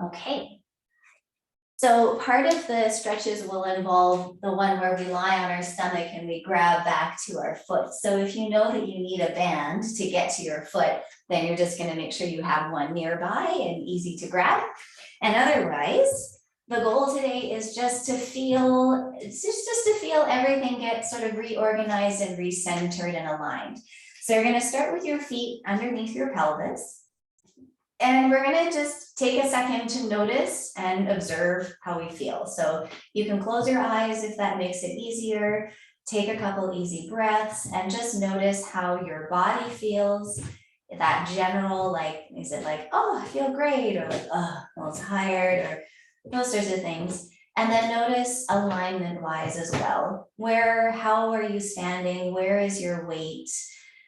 Okay. So part of the stretches will involve the one where we lie on our stomach and we grab back to our foot. So if you know that you need a band to get to your foot, then you're just going to make sure you have one nearby and easy to grab. And otherwise, the goal today is just to feel, everything get sort of reorganized and recentered and aligned. So you're going to start with your feet underneath your pelvis. And we're going to just take a second to notice and observe how we feel. So you can close your eyes if that makes it easier. Take a couple easy breaths and just notice how your body feels. That general, like, is it like, oh, I feel great, or like, oh, I'm a little tired, or those sorts of things. And then notice alignment wise as well. How are you standing? Where is your weight?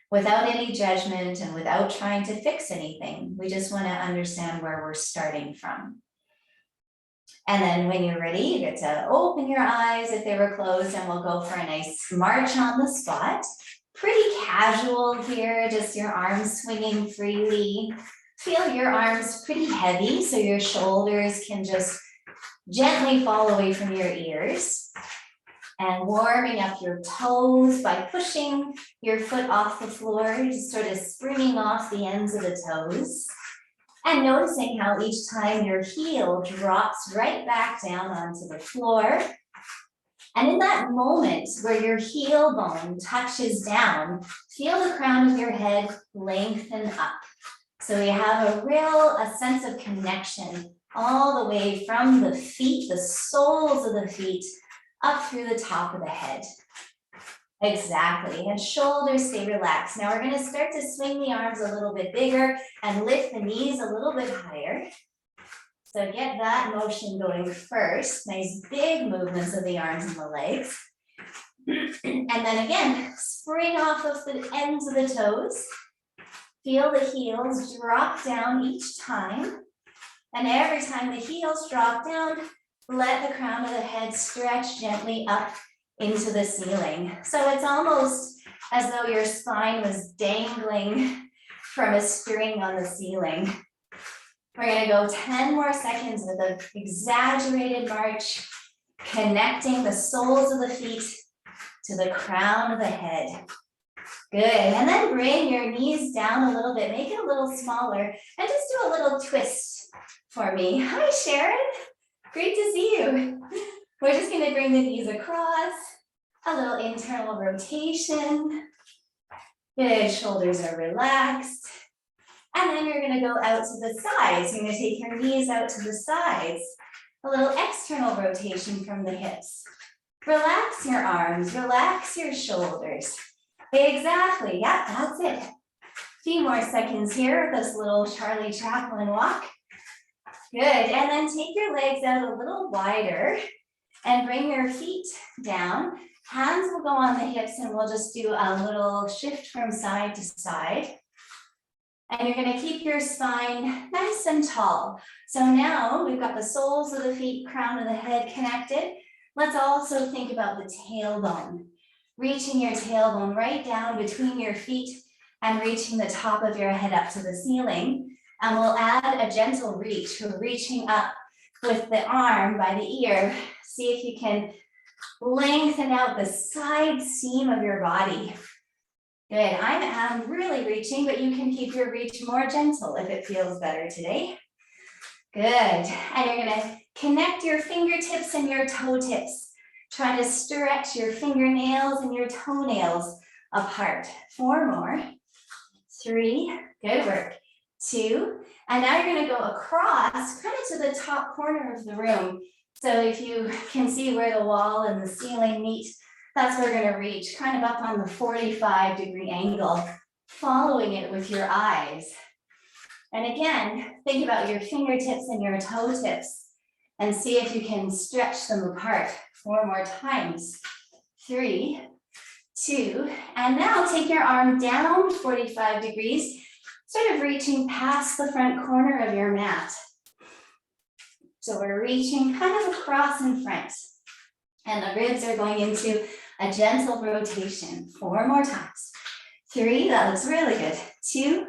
Without any judgment and without trying to fix anything. We just want to understand where we're starting from. And then when you're ready, you get to open your eyes if they were closed, and we'll go for a nice march on the spot. Pretty casual here, just your arms swinging freely. Feel your arms pretty heavy, so your shoulders can just gently fall away from your ears. And warming up your toes by pushing your foot off the floor, just sort of springing off the ends of the toes. And noticing how each time your heel drops right back down onto the floor. And in that moment where your heel bone touches down, feel the crown of your head lengthen up. So we have a sense of connection all the way from the feet, the soles of the feet, up through the top of the head. Exactly, and shoulders stay relaxed. Now we're going to start to swing the arms a little bit bigger and lift the knees a little bit higher. So get that motion going first. Nice big movements of the arms and the legs. And then again, spring off of the ends of the toes. Feel the heels drop down each time. And every time the heels drop down, let the crown of the head stretch gently up into the ceiling. So it's almost as though your spine was dangling from a string on the ceiling. We're going to go 10 more seconds with an exaggerated march, connecting the soles of the feet to the crown of the head. Good, and then bring your knees down a little bit, make it a little smaller, and just do a little twist for me. Hi, Sharon. Great to see you. We're just going to bring the knees across, a little internal rotation. Good, shoulders are relaxed. And then you're going to go out to the sides. You're going to take your knees out to the sides. A little external rotation from the hips. Relax your arms, relax your shoulders. Exactly, yeah, that's it. A few more seconds here with this little Charlie Chaplin walk. Good, and then take your legs out a little wider and bring your feet down. Hands will go on the hips and we'll just do a little shift from side to side. And you're going to keep your spine nice and tall. So now we've got the soles of the feet, crown of the head connected. Let's also think about the tailbone. Reaching your tailbone right down between your feet and reaching the top of your head up to the ceiling. And we'll add a gentle reach. We're reaching up with the arm by the ear. See if you can lengthen out the side seam of your body. Good, I'm really reaching, but you can keep your reach more gentle if it feels better today. Good, and you're gonna connect your fingertips and your toe tips. Try to stretch your fingernails and your toenails apart. 4 more, 3, good work. 2, and now you're going to go across kind of to the top corner of the room. So if you can see where the wall and the ceiling meet, that's where we're going to reach, kind of up on the 45-degree angle, following it with your eyes. And again, think about your fingertips and your toe tips and see if you can stretch them apart. 4 more times. 3, 2, and now take your arm down 45 degrees. Sort of reaching past the front corner of your mat. So we're reaching kind of across in front. And the ribs are going into a gentle rotation. 4 more times. 3, that looks really good. 2,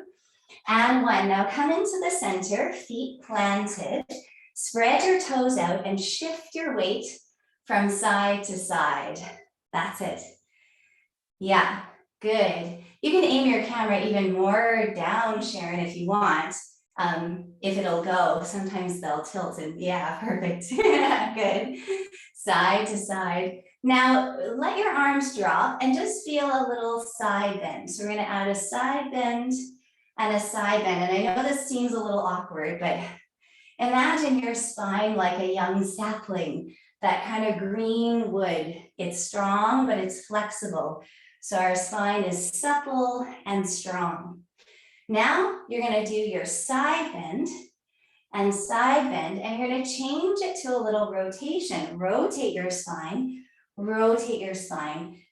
and 1. Now come into the center, feet planted. Spread your toes out and shift your weight from side to side. That's it. Yeah, good. You can aim your camera even more down, Sharon, if you want. If it'll go, sometimes they'll tilt and yeah, perfect. Good. Side to side. Now, let your arms drop and just feel a little side bend. So we're gonna add a side bend and a side bend. And I know this seems a little awkward, but imagine your spine like a young sapling, that kind of green wood. It's strong, but it's flexible. So our spine is supple and strong. Now you're gonna do your side bend, and you're gonna change it to a little rotation. Rotate your spine,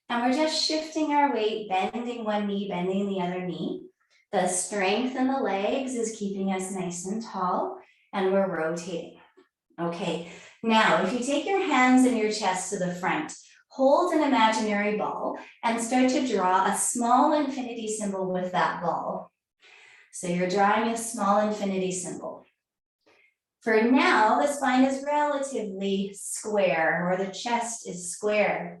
and we're just shifting our weight, bending one knee, bending the other knee. The strength in the legs is keeping us nice and tall, and we're rotating. Okay, now if you take your hands and your chest to the front, hold an imaginary ball and start to draw a small infinity symbol with that ball. So you're drawing a small infinity symbol. For now, the spine is relatively square, or the chest is square.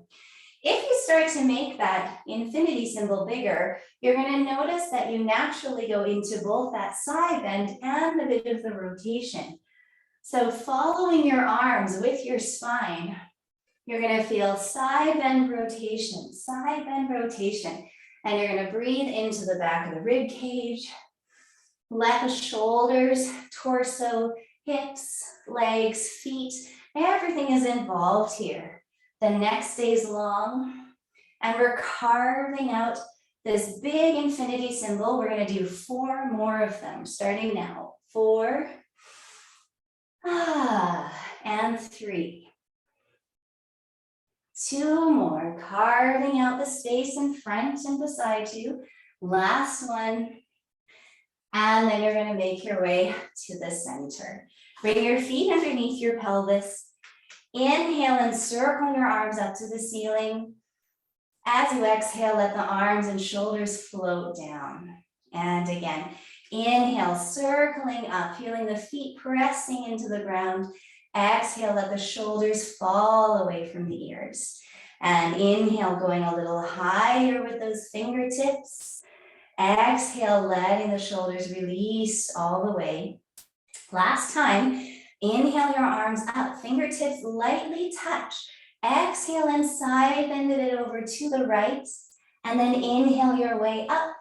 If you start to make that infinity symbol bigger, you're going to notice that you naturally go into both that side bend and a bit of the rotation. So following your arms with your spine, you're going to feel side bend rotation, and you're going to breathe into the back of the rib cage. Let the shoulders, torso, hips, legs, feet, everything is involved here. The neck stays long, and we're carving out this big infinity symbol. We're going to do 4 more of them, starting now. 4, and 3. 2 more, carving out the space in front and beside you. Last one. And then you're going to make your way to the center. Bring your feet underneath your pelvis. Inhale and circle your arms up to the ceiling. As you exhale, let the arms and shoulders float down. And again, inhale, circling up, feeling the feet pressing into the ground. Exhale, let the shoulders fall away from the ears. And inhale, going a little higher with those fingertips. Exhale, letting the shoulders release all the way. Last time, inhale your arms up, fingertips lightly touch. Exhale and side bend it over to the right, and then inhale your way up,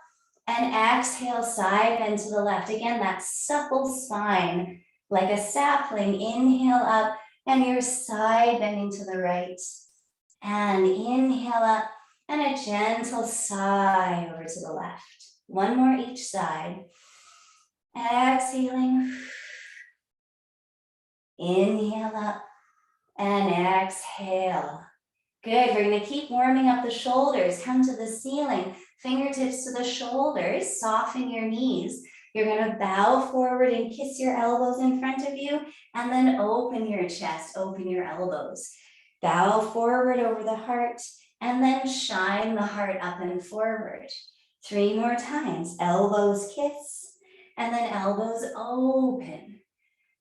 and exhale, side bend to the left. Again, that supple spine, like a sapling. Inhale up, and you're side bending to the right, and inhale up, and a gentle sigh over to the left. 1 more each side. Exhaling. Inhale up and exhale. Good. We're going to keep warming up the shoulders. Come to the ceiling. Fingertips to the shoulders. Soften your knees. You're going to bow forward and kiss your elbows in front of you, and then open your chest, open your elbows. Bow forward over the heart, and then shine the heart up and forward. 3 more times. Elbows kiss, and then elbows open.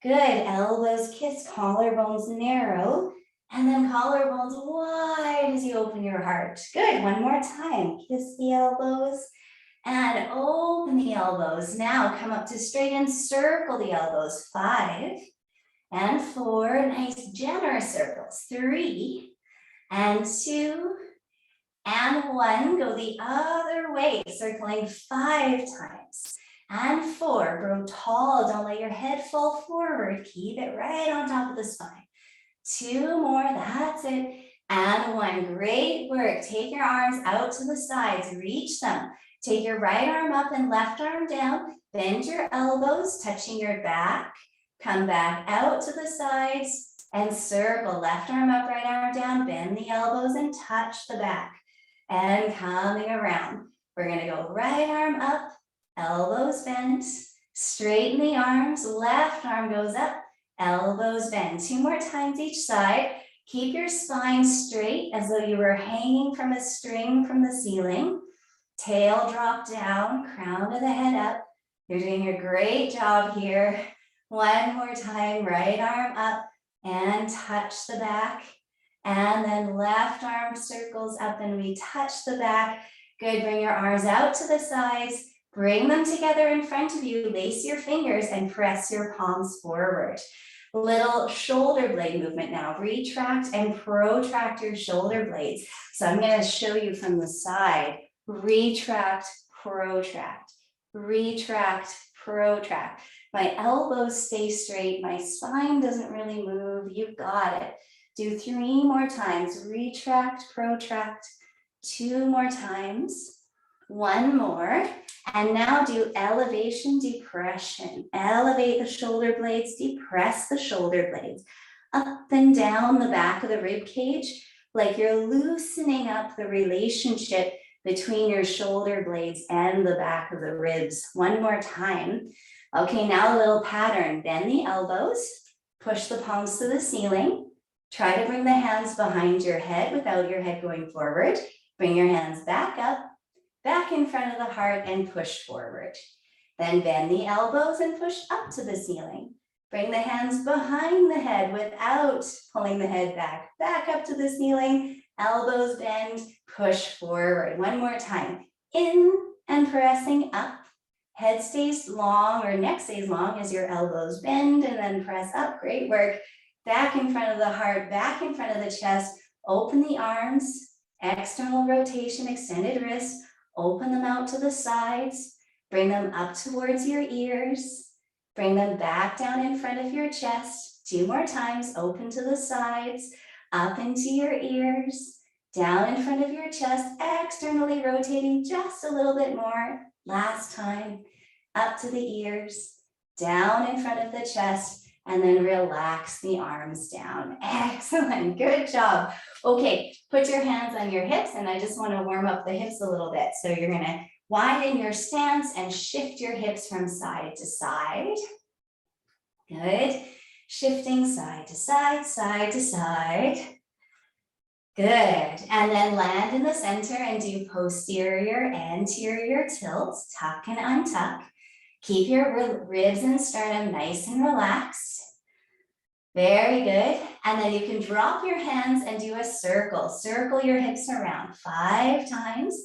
Good. Elbows kiss, collarbones narrow, and then collarbones wide as you open your heart. Good. 1 more time. Kiss the elbows and open the elbows. Now come up to straight and circle the elbows. 5 and 4. Nice generous circles. 3 and 2 and 1. Go the other way, circling 5 times. And 4, grow tall. Don't let your head fall forward. Keep it right on top of the spine. 2 more, that's it. And 1, great work. Take your arms out to the sides, reach them. Take your right arm up and left arm down. Bend your elbows, touching your back. Come back out to the sides and circle. Left arm up, right arm down. Bend the elbows and touch the back. And coming around. We're gonna go right arm up, elbows bent, straighten the arms, left arm goes up, elbows bend. 2 more times each side. Keep your spine straight as though you were hanging from a string from the ceiling. Tail drop down, crown of the head up. You're doing a great job here. One more time, right arm up and touch the back. And then left arm circles up and we touch the back. Good, bring your arms out to the sides. Bring them together in front of you, lace your fingers and press your palms forward. Little shoulder blade movement now. Retract and protract your shoulder blades. So I'm going to show you from the side. Retract, protract, retract, protract. My elbows stay straight. My spine doesn't really move. You've got it. Do 3 more times. Retract, protract. 2 more times. 1 more. And now do elevation, depression. Elevate the shoulder blades, depress the shoulder blades. Up and down the back of the rib cage, like you're loosening up the relationship between your shoulder blades and the back of the ribs. 1 more time. Okay, now a little pattern. Bend the elbows, push the palms to the ceiling. Try to bring the hands behind your head without your head going forward. Bring your hands back up, back in front of the heart and push forward. Then bend the elbows and push up to the ceiling. Bring the hands behind the head without pulling the head back. Back up to the ceiling, elbows bend, push forward. 1 more time. In and pressing up. Head stays long or neck stays long as your elbows bend and then press up. Great work. Back in front of the heart, back in front of the chest. Open the arms, external rotation, extended wrists. Open them out to the sides. Bring them up towards your ears. Bring them back down in front of your chest. 2 more times. Open to the sides, up into your ears, down in front of your chest, externally rotating just a little bit more. Last time, up to the ears, down in front of the chest, and then relax the arms down. Excellent, good job. Okay, put your hands on your hips, and I just want to warm up the hips a little bit. So you're gonna widen your stance and shift your hips from side to side. Good, shifting side to side, side to side. Good, and then land in the center and do posterior, anterior tilts, tuck and untuck. Keep your ribs and sternum nice and relaxed. Very good, and then you can drop your hands and do a circle. Circle your hips around 5 times.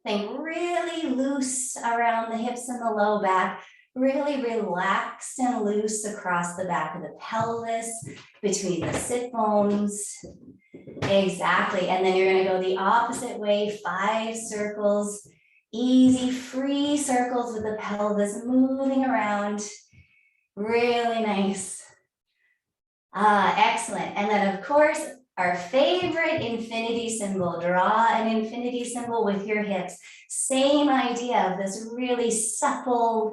Think really loose around the hips and the low back. Really relaxed and loose across the back of the pelvis, between the sit bones. Exactly, and then you're gonna go the opposite way, 5 circles, easy free circles with the pelvis moving around. Really nice. Excellent, and then of course, our favorite infinity symbol, draw an infinity symbol with your hips. Same idea of this really supple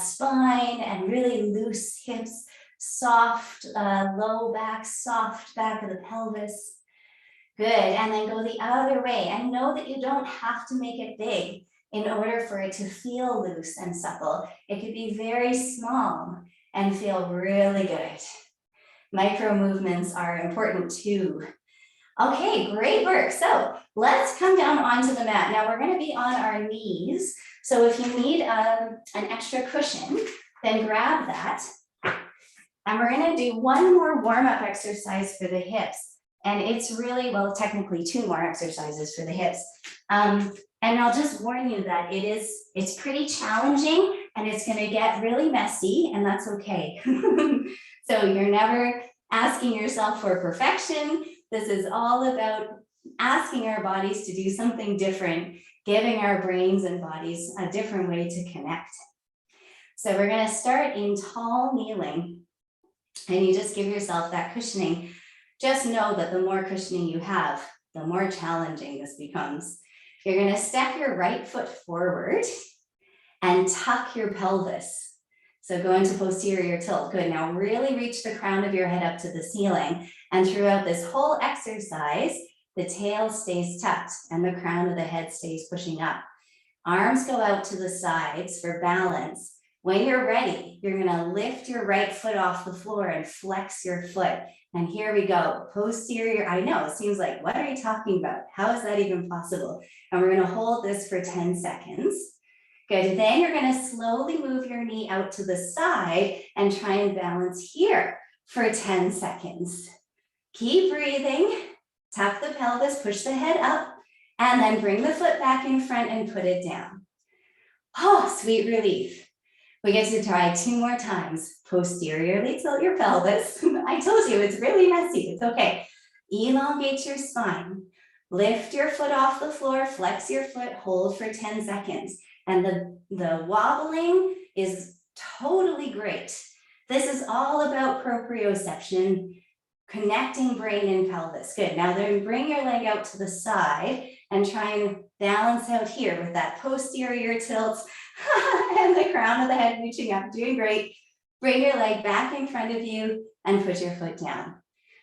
spine and really loose hips, soft low back, soft back of the pelvis. Good, and then go the other way and know that you don't have to make it big in order for it to feel loose and supple. It could be very small and feel really good. Micro movements are important too. Okay, great work. So let's come down onto the mat. Now we're going to be on our knees. So if you need an extra cushion, then grab that. And we're going to do 1 more warm-up exercise for the hips. And it's really, well, technically 2 more exercises for the hips. And I'll just warn you that it's pretty challenging and it's going to get really messy, and that's okay. So you're never asking yourself for perfection. This is all about asking our bodies to do something different, giving our brains and bodies a different way to connect. So we're going to start in tall kneeling, and you just give yourself that cushioning. Just know that the more cushioning you have, the more challenging this becomes. You're going to step your right foot forward and tuck your pelvis. So go into posterior tilt. Good. Now really reach the crown of your head up to the ceiling. And throughout this whole exercise, the tail stays tucked and the crown of the head stays pushing up. Arms go out to the sides for balance. When you're ready, you're going to lift your right foot off the floor and flex your foot. And here we go. Posterior. I know it seems like, what are you talking about? How is that even possible? And we're going to hold this for 10 seconds. Good, then you're gonna slowly move your knee out to the side and try and balance here for 10 seconds. Keep breathing, tuck the pelvis, push the head up, and then bring the foot back in front and put it down. Oh, sweet relief. We get to try 2 more times. Posteriorly tilt your pelvis. I told you, it's really messy, it's okay. Elongate your spine. Lift your foot off the floor, flex your foot, hold for 10 seconds. And the wobbling is totally great. This is all about proprioception, connecting brain and pelvis. Good, now then bring your leg out to the side and try and balance out here with that posterior tilt and the crown of the head reaching up, doing great. Bring your leg back in front of you and put your foot down.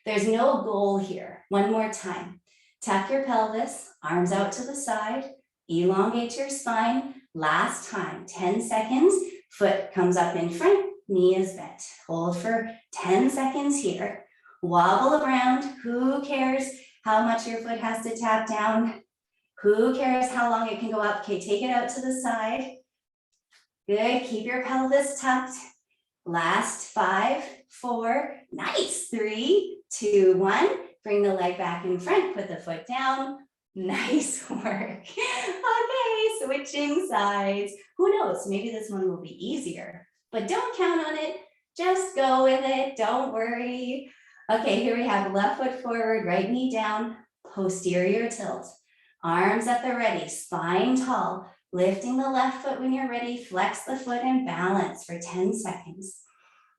There's no goal here. One more time. Tuck your pelvis, arms out to the side, elongate your spine. Last time, 10 seconds, foot comes up in front, knee is bent. Hold for 10 seconds here. Wobble around. Who cares how much your foot has to tap down? Who cares how long it can go up? Okay, take it out to the side. Good, keep your pelvis tucked. Last 5, 4, nice, 3, 2, 1. Bring the leg back in front, put the foot down. Nice work. Okay, switching sides. Who knows, maybe this one will be easier, but don't count on it. Just go with it, don't worry. Okay, here we have left foot forward, right knee down, posterior tilt. Arms at the ready, spine tall. Lifting the left foot when you're ready, flex the foot and balance for 10 seconds.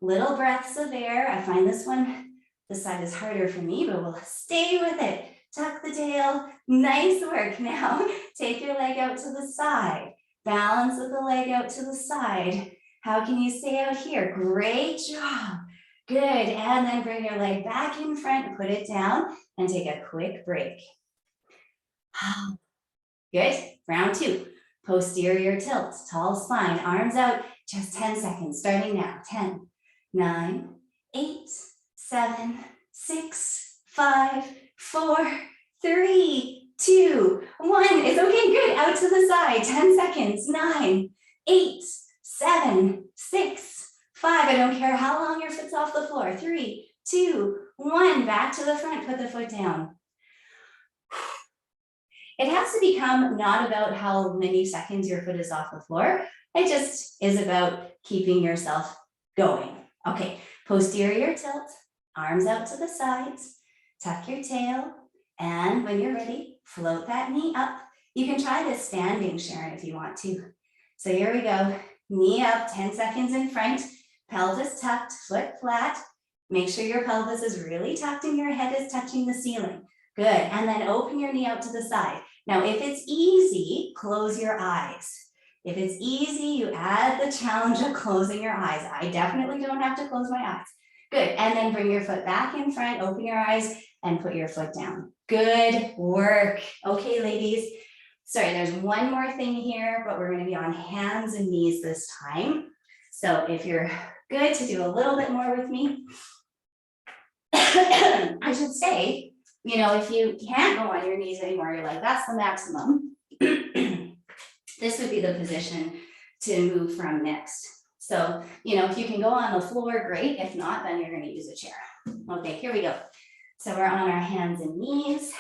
Little breaths of air. I find this side is harder for me, but we'll stay with it. Tuck the tail, nice work. Now take your leg out to the side. Balance with the leg out to the side. How can you stay out here? Great job. Good, and then bring your leg back in front, put it down, and take a quick break. Good, round 2. Posterior tilt, tall spine, arms out, just 10 seconds, starting now. 10, 9, 8, 7, 6, 5, 4, 3, 2, 1. It's okay, good, out to the side, 10 seconds, 9, 8, 7, 6, 5. I don't care how long your foot's off the floor. 3, 2, 1, back to the front, put the foot down. It has to become not about how many seconds your foot is off the floor. It just is about keeping yourself going. Okay, posterior tilt, arms out to the sides, tuck your tail, and when you're ready, float that knee up. You can try this standing, Sharon, if you want to. So here we go, knee up, 10 seconds in front, pelvis tucked, foot flat. Make sure your pelvis is really tucked and your head is touching the ceiling. Good, and then open your knee out to the side. Now, if it's easy, close your eyes. If it's easy, you add the challenge of closing your eyes. I definitely don't have to close my eyes. Good, and then bring your foot back in front, open your eyes, and put your foot down. Good work. Okay, ladies. Sorry, there's one more thing here, but we're gonna be on hands and knees this time. So if you're good to do a little bit more with me, I should say, you know, if you can't go on your knees anymore, you're like, that's the maximum. This would be the position to move from next. So, you know, if you can go on the floor, great. If not, then you're going to use a chair. Okay, here we go. So we're on our hands and knees.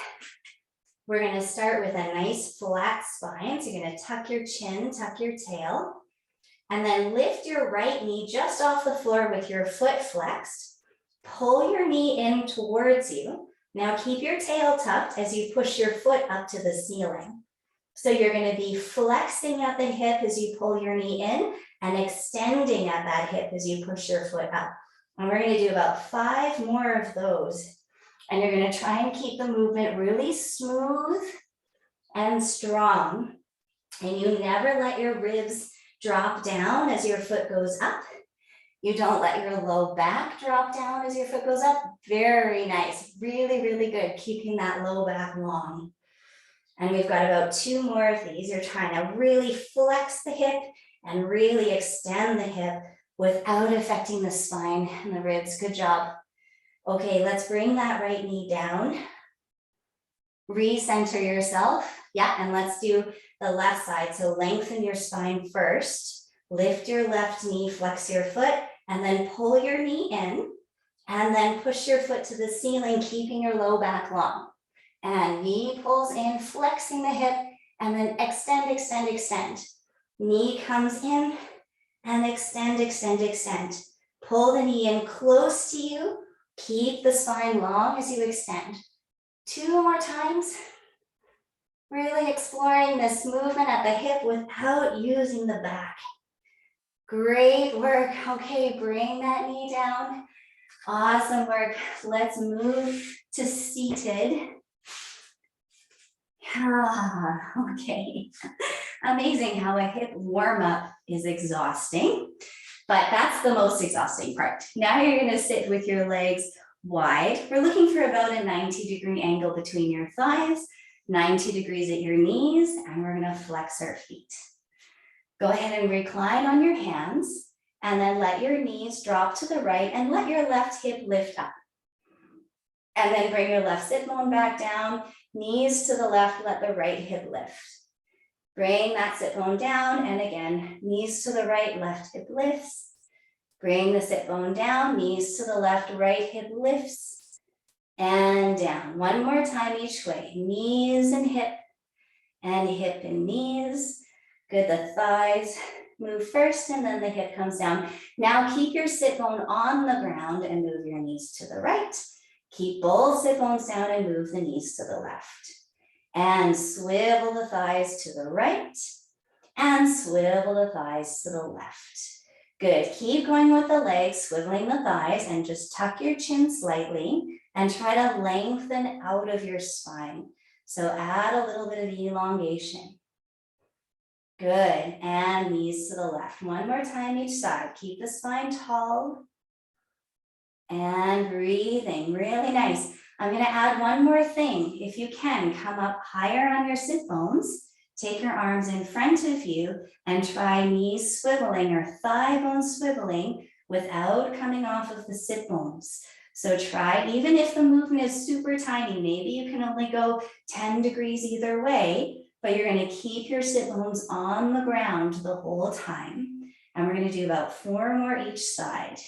We're going to start with a nice flat spine. So you're going to tuck your chin, tuck your tail, and then lift your right knee just off the floor with your foot flexed. Pull your knee in towards you. Now keep your tail tucked as you push your foot up to the ceiling. So you're going to be flexing at the hip as you pull your knee in and extending at that hip as you push your foot up. And we're going to do about 5 more of those. And you're going to try and keep the movement really smooth and strong. And you never let your ribs drop down as your foot goes up. You don't let your low back drop down as your foot goes up. Very nice. Really, really good. Keeping that low back long. And we've got about 2 more of these. You're trying to really flex the hip and really extend the hip without affecting the spine and the ribs. Good job. Okay, let's bring that right knee down. Recenter yourself. Yeah, and let's do the left side. So lengthen your spine first, lift your left knee, flex your foot, and then pull your knee in, and then push your foot to the ceiling, keeping your low back long. And knee pulls in, flexing the hip, and then extend, extend, extend. Knee comes in, and extend, extend, extend. Pull the knee in close to you. Keep the spine long as you extend. 2 more times. Really exploring this movement at the hip without using the back. Great work. Okay, bring that knee down. Awesome work. Let's move to seated. Okay. Amazing how a hip warm-up is exhausting, but that's the most exhausting part. Now you're going to sit with your legs wide. We're looking for about a 90-degree angle between your thighs, 90 degrees at your knees, and we're going to flex our feet. Go ahead and recline on your hands, and then let your knees drop to the right and let your left hip lift up. And then bring your left sit bone back down, knees to the left, let the right hip lift. Bring that sit bone down, and again, knees to the right, left hip lifts. Bring the sit bone down, knees to the left, right hip lifts, and down. One more time each way, knees and hip and knees. Good, the thighs move first, and then the hip comes down. Now keep your sit bone on the ground and move your knees to the right. Keep both sit bones down and move the knees to the left. And swivel the thighs to the right and swivel the thighs to the left. Good, keep going with the legs, swiveling the thighs, and just tuck your chin slightly and try to lengthen out of your spine. So add a little bit of elongation. Good, and knees to the left. One more time each side. Keep the spine tall. And breathing, really nice. I'm going to add one more thing. If you can, come up higher on your sit bones. Take your arms in front of you and try knees swiveling or thigh bones swiveling without coming off of the sit bones. So try, even if the movement is super tiny, maybe you can only go 10 degrees either way, but you're going to keep your sit bones on the ground the whole time. And we're going to do about 4 more each side.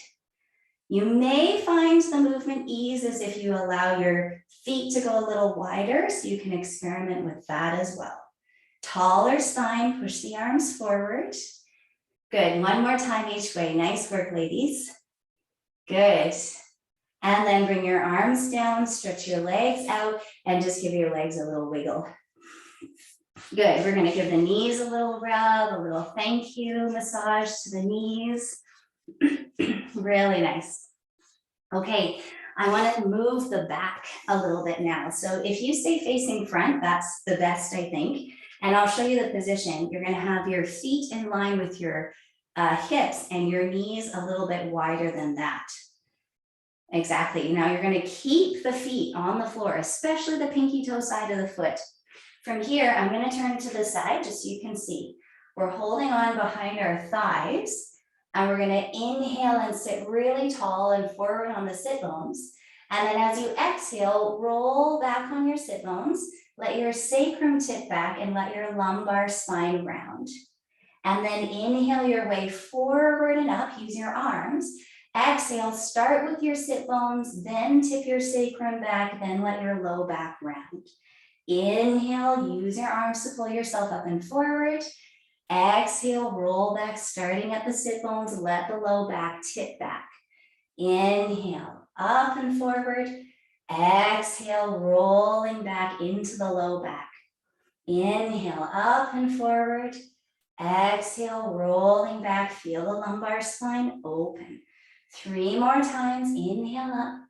You may find the movement eases if you allow your feet to go a little wider, so you can experiment with that as well. Taller spine, push the arms forward. Good, one more time each way. Nice work, ladies. Good. And then bring your arms down, stretch your legs out, and just give your legs a little wiggle. Good, we're gonna give the knees a little rub, a little thank you massage to the knees. Really nice. Okay, I want to move the back a little bit now. So if you stay facing front, that's the best, I think. And I'll show you the position. You're going to have your feet in line with your hips and your knees a little bit wider than that. Exactly. Now you're going to keep the feet on the floor, especially the pinky toe side of the foot. From here, I'm going to turn to the side just so you can see. We're holding on behind our thighs. And we're going to inhale and sit really tall and forward on the sit bones. And then as you exhale, roll back on your sit bones. Let your sacrum tip back and let your lumbar spine round. And then inhale your way forward and up. Use your arms. Exhale, start with your sit bones, then tip your sacrum back, then let your low back round. Inhale, use your arms to pull yourself up and forward. Exhale, roll back, starting at the sit bones, let the low back tip back. Inhale, up and forward. Exhale, rolling back into the low back. Inhale, up and forward. Exhale, rolling back, feel the lumbar spine open. 3 more times, inhale up.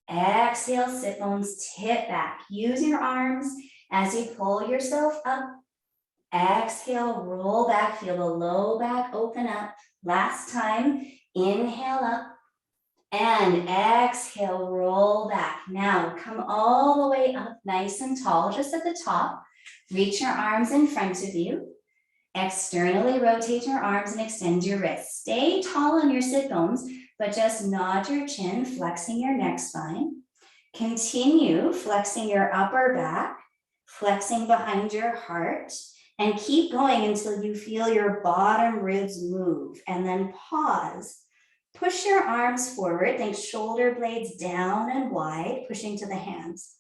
Exhale, sit bones tip back. Use your arms as you pull yourself up. Exhale, roll back, feel the low back open up. Last time, inhale up and exhale, roll back. Now come all the way up nice and tall, just at the top. Reach your arms in front of you. Externally rotate your arms and extend your wrists. Stay tall on your sit bones, but just nod your chin, flexing your neck spine. Continue flexing your upper back, flexing behind your heart. And keep going until you feel your bottom ribs move, and then pause. Push your arms forward, think shoulder blades down and wide, pushing to the hands.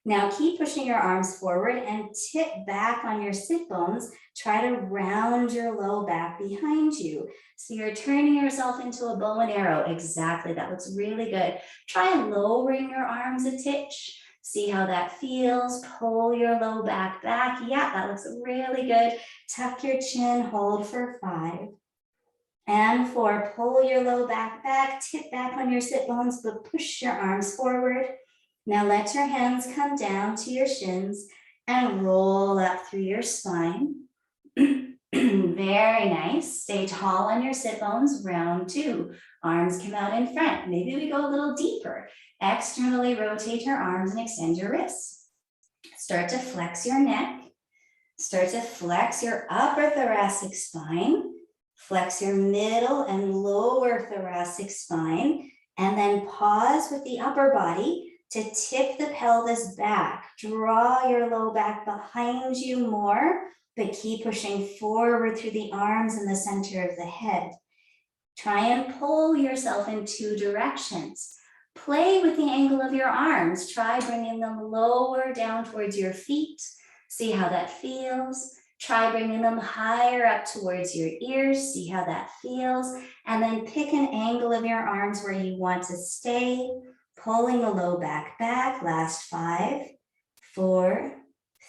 Now keep pushing your arms forward and tip back on your sit bones. Try to round your low back behind you. So you're turning yourself into a bow and arrow. Exactly, that looks really good. Try lowering your arms a titch. See how that feels. Pull your low back back. Yeah, that looks really good. Tuck your chin, hold for 5. And 4, pull your low back back, tip back on your sit bones, but push your arms forward. Now let your hands come down to your shins and roll up through your spine. Very nice. Stay tall on your sit bones. Round 2. Arms come out in front. Maybe we go a little deeper. Externally rotate your arms and extend your wrists. Start to flex your neck. Start to flex your upper thoracic spine. Flex your middle and lower thoracic spine. And then pause with the upper body to tip the pelvis back. Draw your low back behind you more, but keep pushing forward through the arms in the center of the head. Try and pull yourself in 2 directions. Play with the angle of your arms. Try bringing them lower down towards your feet. See how that feels. Try bringing them higher up towards your ears. See how that feels. And then pick an angle of your arms where you want to stay. Pulling the low back back. Last 5, 4,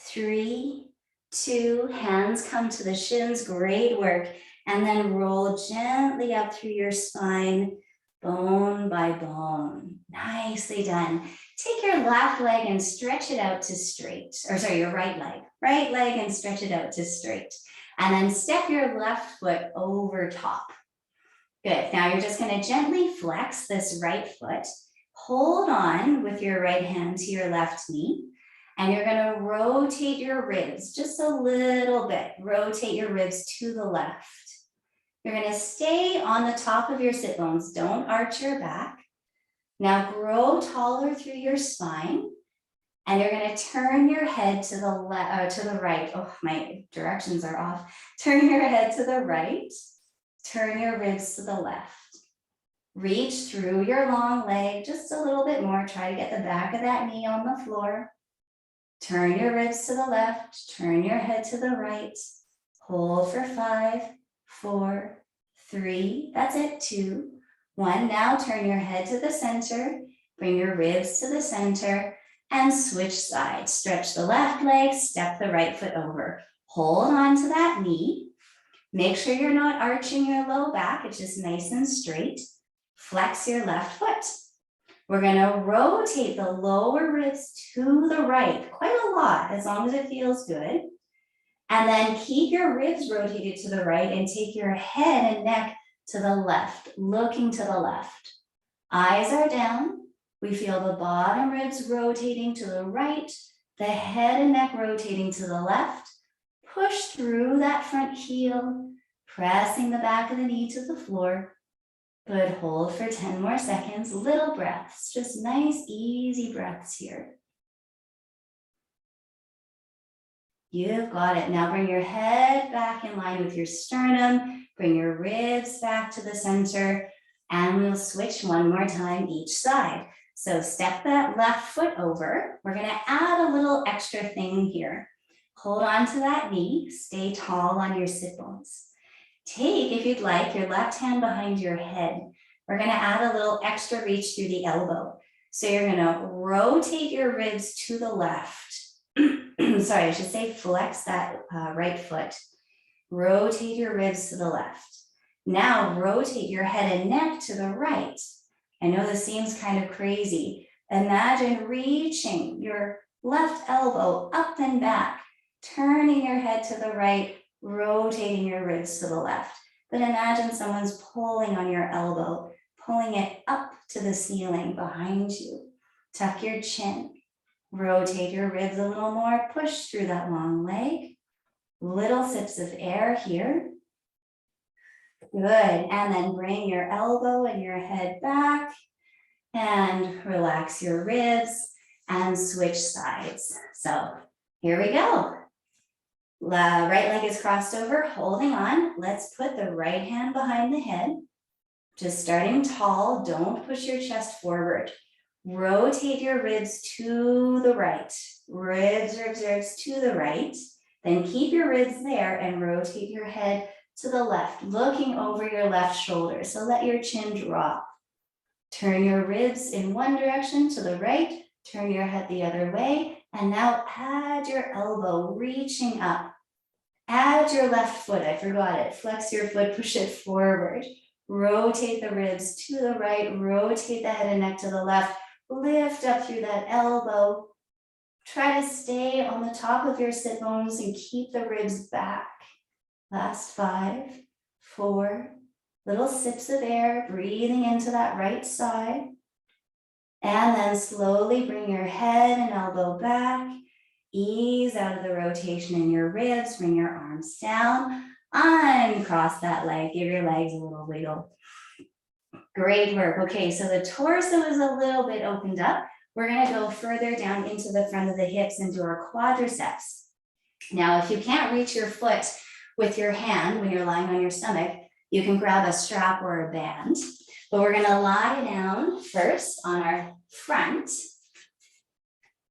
3, 2. Hands come to the shins. Great work. And then roll gently up through your spine, bone by bone. Nicely done. Take your left leg and stretch it out to straight. Or sorry, your right leg. Right leg and stretch it out to straight. And then step your left foot over top. Good. Now you're just going to gently flex this right foot. Hold on with your right hand to your left knee. And you're going to rotate your ribs just a little bit. Rotate your ribs to the left. You're going to stay on the top of your sit bones. Don't arch your back. Now grow taller through your spine. And you're going to turn your head to the right. Oh, my directions are off. Turn your head to the right. Turn your ribs to the left. Reach through your long leg just a little bit more. Try to get the back of that knee on the floor. Turn your ribs to the left. Turn your head to the right. Hold for 5, 4, 3. That's it. 2, 1. Now turn your head to the center. Bring your ribs to the center and switch sides. Stretch the left leg. Step the right foot over. Hold on to that knee. Make sure you're not arching your low back. It's just nice and straight. Flex your left foot. We're going to rotate the lower ribs to the right quite a lot, as long as it feels good. And then keep your ribs rotated to the right and take your head and neck to the left, looking to the left. Eyes are down. We feel the bottom ribs rotating to the right, the head and neck rotating to the left. Push through that front heel, pressing the back of the knee to the floor. Good, hold for 10 more seconds, little breaths, just nice, easy breaths here. You've got it. Now bring your head back in line with your sternum, bring your ribs back to the center, and we'll switch one more time each side. So step that left foot over. We're gonna add a little extra thing here. Hold on to that knee, stay tall on your sit bones. Take, if you'd like, your left hand behind your head. We're going to add a little extra reach through the elbow. So you're going to rotate your ribs to the left. Sorry, I should say flex that right foot. Rotate your ribs to the left. Now rotate your head and neck to the right. I know this seems kind of crazy. Imagine reaching your left elbow up and back, turning your head to the right, rotating your ribs to the left. But imagine someone's pulling on your elbow, pulling it up to the ceiling behind you. Tuck your chin, rotate your ribs a little more, push through that long leg. Little sips of air here. Good, and then bring your elbow and your head back and relax your ribs and switch sides. So here we go. Right leg is crossed over, holding on. Let's put the right hand behind the head. Just starting tall, don't push your chest forward. Rotate your ribs to the right. Ribs to the right. Then keep your ribs there and rotate your head to the left, looking over your left shoulder. So let your chin drop. Turn your ribs in one direction to the right, turn your head the other way, and now add your elbow, reaching up. Add your left foot, I forgot it. Flex your foot, push it forward. Rotate the ribs to the right, rotate the head and neck to the left. Lift up through that elbow. Try to stay on the top of your sit bones and keep the ribs back. Last 5, 4, little sips of air, breathing into that right side. And then slowly bring your head and elbow back. Ease out of the rotation in your ribs, bring your arms down. Uncross that leg, give your legs a little wiggle. Great work. Okay, so the torso is a little bit opened up. We're gonna go further down into the front of the hips into our quadriceps. Now, if you can't reach your foot with your hand when you're lying on your stomach, you can grab a strap or a band. But we're gonna lie down first on our front.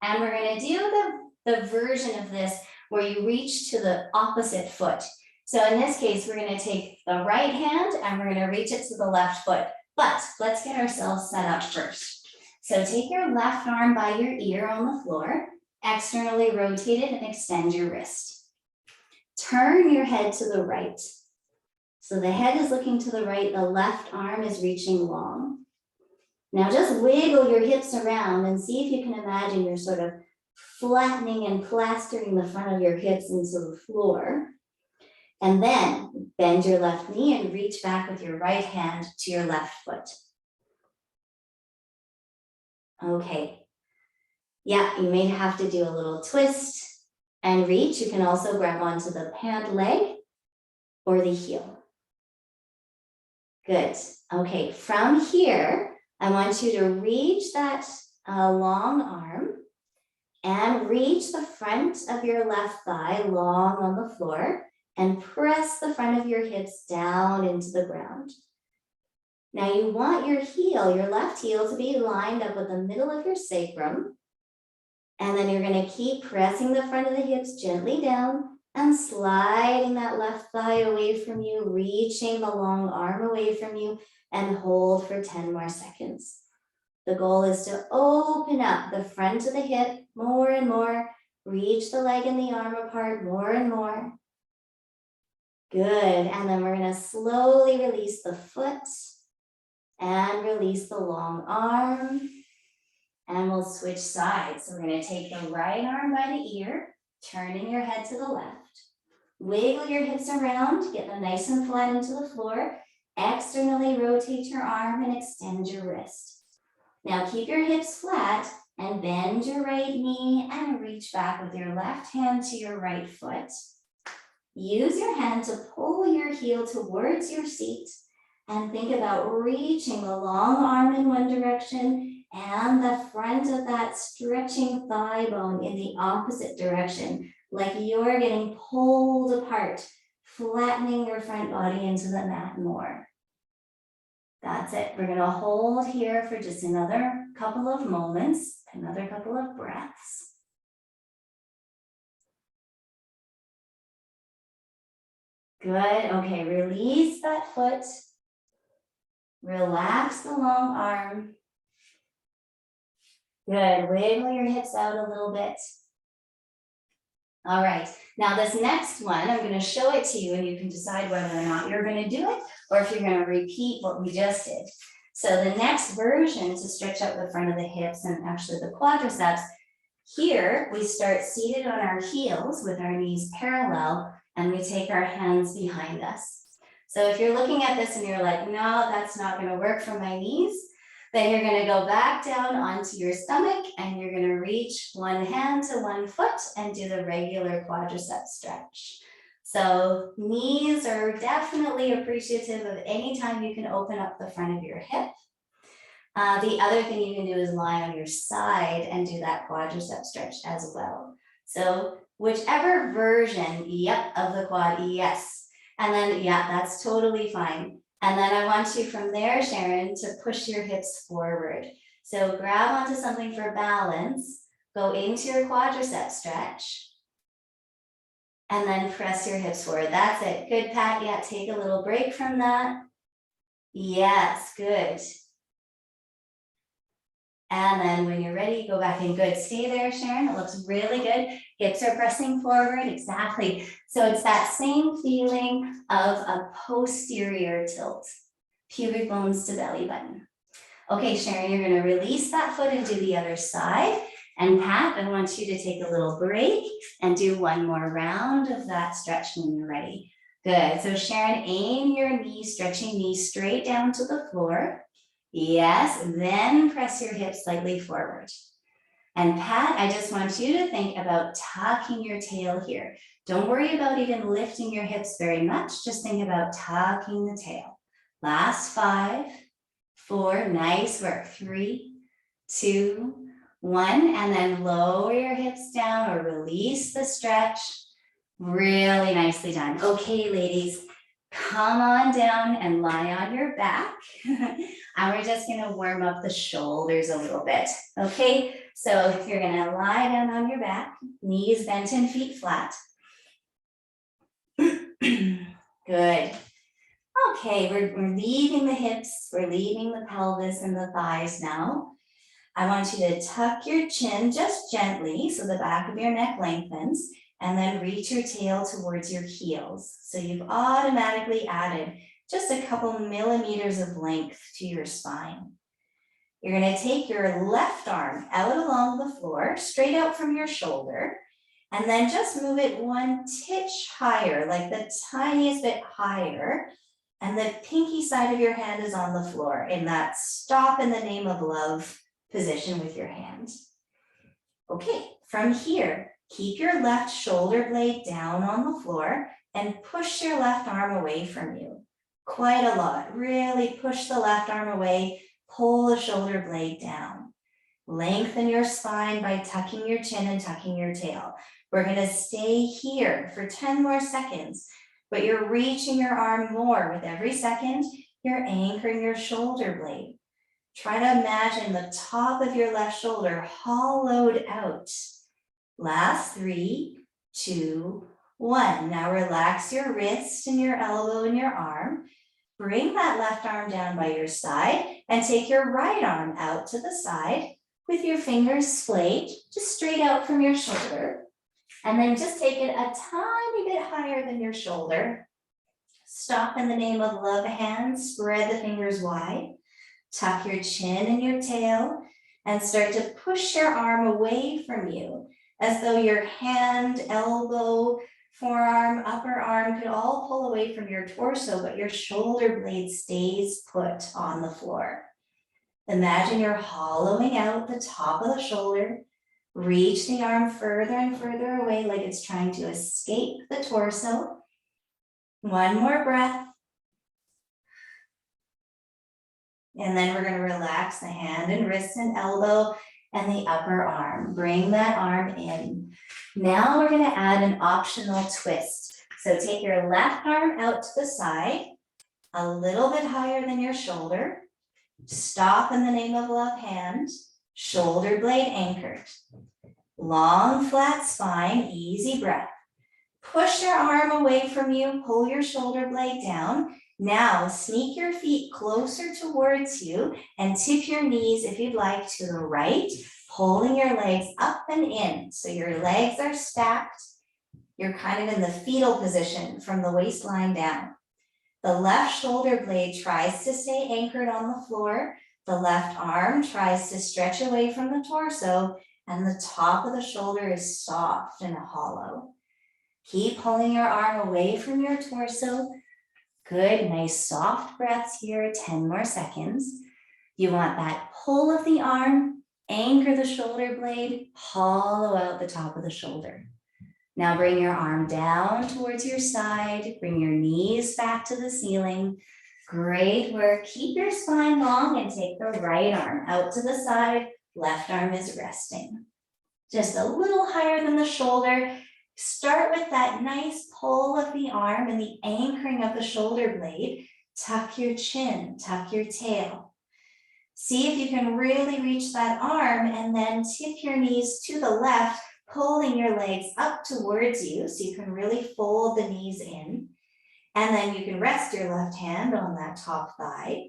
And we're gonna do the version of this where you reach to the opposite foot. So in this case, we're gonna take the right hand and we're gonna reach it to the left foot. But let's get ourselves set up first. So take your left arm by your ear on the floor, externally rotate it and extend your wrist. Turn your head to the right. So the head is looking to the right, the left arm is reaching long. Now just wiggle your hips around and see if you can imagine you're sort of flattening and plastering the front of your hips into the floor. And then bend your left knee and reach back with your right hand to your left foot. Okay. Yeah, you may have to do a little twist and reach. You can also grab onto the pant leg or the heel. Good. Okay, from here, I want you to reach that long arm and reach the front of your left thigh long on the floor and press the front of your hips down into the ground. Now you want your heel, your left heel, to be lined up with the middle of your sacrum. And then you're gonna keep pressing the front of the hips gently down and sliding that left thigh away from you, reaching the long arm away from you, and hold for 10 more seconds. The goal is to open up the front of the hip more and more, reach the leg and the arm apart more and more. Good, and then we're gonna slowly release the foot and release the long arm. And we'll switch sides. So we're gonna take the right arm by the ear, turning your head to the left. Wiggle your hips around, get them nice and flat into the floor. Externally rotate your arm and extend your wrist. Now keep your hips flat and bend your right knee and reach back with your left hand to your right foot. Use your hand to pull your heel towards your seat and think about reaching the long arm in one direction and the front of that stretching thigh bone in the opposite direction, like you're getting pulled apart, flattening your front body into the mat more. That's it. We're going to hold here for just another couple of moments, another couple of breaths. Good. Okay, release that foot. Relax the long arm. Good. Wiggle your hips out a little bit. All right. Now this next one, I'm going to show it to you and you can decide whether or not you're going to do it or if you're going to repeat what we just did. So the next version to stretch out the front of the hips and actually the quadriceps, here we start seated on our heels with our knees parallel and we take our hands behind us. So if you're looking at this and you're like, no, that's not going to work for my knees, then you're going to go back down onto your stomach and you're going to reach one hand to one foot and do the regular quadricep stretch. So knees are definitely appreciative of any time you can open up the front of your hip. The other thing you can do is lie on your side and do that quadricep stretch as well. So whichever version, yep, of the quad, yes. And then, yeah, that's totally fine. And then I want you from there, Sharon, to push your hips forward. So grab onto something for balance, go into your quadricep stretch, and then press your hips forward. That's it. Good, Pat. Yeah, take a little break from that. Yes, good. And then when you're ready, go back in. Good. Stay there, Sharon. It looks really good. Hips are pressing forward. Exactly. So it's that same feeling of a posterior tilt. Pubic bones to belly button. Okay, Sharon, you're going to release that foot and do the other side. And Pat, I want you to take a little break and do one more round of that stretch when you're ready. Good. So Sharon, aim your knees, stretching knees straight down to the floor. Yes, then press your hips slightly forward. And Pat, I just want you to think about tucking your tail here. Don't worry about even lifting your hips very much. Just think about tucking the tail. Last 5, 4, nice work. 3, 2, 1, and then lower your hips down or release the stretch. Really nicely done. Okay, ladies, come on down and lie on your back. And we're just gonna warm up the shoulders a little bit, okay? So you're gonna lie down on your back, knees bent and feet flat. Good. Okay, we're leaving the hips, we're leaving the pelvis and the thighs now. I want you to tuck your chin just gently so the back of your neck lengthens, and then reach your tail towards your heels. So you've automatically added just a couple millimeters of length to your spine. You're going to take your left arm out along the floor, straight out from your shoulder, and then just move it one titch higher, like the tiniest bit higher. And the pinky side of your hand is on the floor in that stop in the name of love position with your hand. Okay, from here, keep your left shoulder blade down on the floor and push your left arm away from you. Quite a lot. Really push the left arm away, pull the shoulder blade down. Lengthen your spine by tucking your chin and tucking your tail. We're going to stay here for 10 more seconds, but you're reaching your arm more with every second. You're anchoring your shoulder blade. Try to imagine the top of your left shoulder hollowed out. Last 3, 2, 1. Now relax your wrist and your elbow and your arm. Bring that left arm down by your side and take your right arm out to the side with your fingers splayed, just straight out from your shoulder. And then just take it a tiny bit higher than your shoulder. Stop in the name of love hand, spread the fingers wide. Tuck your chin and your tail and start to push your arm away from you as though your hand, elbow, forearm, upper arm could all pull away from your torso, but your shoulder blade stays put on the floor. Imagine you're hollowing out the top of the shoulder. Reach the arm further and further away like it's trying to escape the torso. One more breath. And then we're going to relax the hand and wrist and elbow and the upper arm. Bring that arm in. Now we're going to add an optional twist. So take your left arm out to the side, a little bit higher than your shoulder. Stop in the name of love hand, shoulder blade anchored. Long flat spine, easy breath. Push your arm away from you, pull your shoulder blade down. Now sneak your feet closer towards you and tip your knees if you'd like to the right, pulling your legs up and in. So your legs are stacked. You're kind of in the fetal position from the waistline down. The left shoulder blade tries to stay anchored on the floor. The left arm tries to stretch away from the torso, and the top of the shoulder is soft and hollow. Keep pulling your arm away from your torso. Good, nice soft breaths here, 10 more seconds. You want that pull of the arm, anchor the shoulder blade, hollow out the top of the shoulder. Now bring your arm down towards your side, bring your knees back to the ceiling. Great work. Keep your spine long and take the right arm out to the side. Left arm is resting. just a little higher than the shoulder. Start with that nice pull of the arm and the anchoring of the shoulder blade. Tuck your chin, tuck your tail. See if you can really reach that arm and then tip your knees to the left, pulling your legs up towards you so you can really fold the knees in. And then you can rest your left hand on that top thigh.